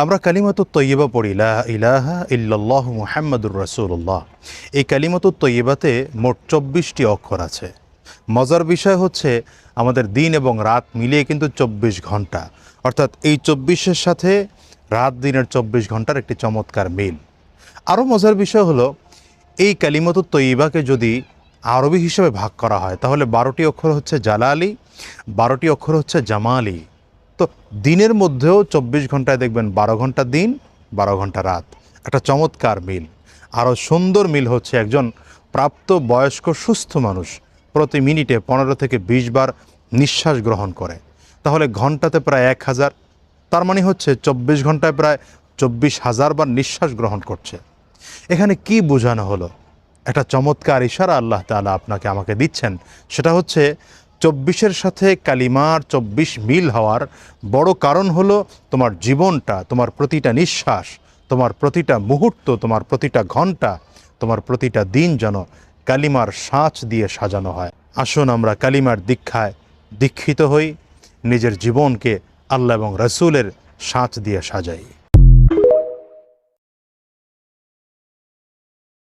আমরা কালিমাতুত তয়্যিবা পড়ি, লা ইলাহা ইল্লাল্লাহু মুহাম্মাদুর রাসূলুল্লাহ। এই কালিমাতুত তয়্যিবাতে মোট ২৪টি অক্ষর আছে। মজার বিষয় হচ্ছে আমাদের দিন এবং রাত মিলিয়ে কিন্তু ২৪ ঘন্টা, অর্থাৎ এই ২৪-এর সাথে রাত দিনের ২৪ ঘন্টার একটি চমৎকার মিল। আরও মজার বিষয় হলো এই কালিমাতুত তয়্যিবাকে যদি আরবি হিসেবে ভাগ করা হয় তাহলে ১২টি অক্ষর হচ্ছে জালালি, ১২টি অক্ষর হচ্ছে জামালি। তো দিনের মধ্যেও ২৪ ঘন্টায় দেখবেন ১২ ঘন্টা দিন, ১২ ঘন্টা রাত, একটা চমৎকার মিল। আরও সুন্দর মিল হচ্ছে একজন প্রাপ্ত বয়স্ক সুস্থ মানুষ প্রতি মিনিটে ১৫ থেকে ২০ বার নিঃশ্বাস গ্রহণ করে, তাহলে ঘন্টাতে প্রায় ১,০০০, তার মানে হচ্ছে ২৪ ঘন্টায় প্রায় ২৪,০০০ বার নিঃশ্বাস গ্রহণ করছে। এখানে কি বোঝানো হলো? একটা চমৎকার ইশারা আল্লাহ তাআলা আপনাকে আমাকে দিচ্ছেন, সেটা হচ্ছে ২৪-এর সাথে কালিমার ২৪ মিল হওয়ার বড় কারণ হলো তোমার জীবনটা, তোমার প্রতিটা নিঃশ্বাস, তোমার প্রতিটা মুহূর্ত, তোমার প্রতিটা ঘন্টা, তোমার প্রতিটা দিন যেন কালিমার সাঁচ দিয়ে সাজানো হয়। আসুন আমরা কালিমার দীক্ষায় দীক্ষিত হই, নিজের জীবনকে আল্লাহ এবং রাসূলের সাঁচ দিয়ে সাজাই।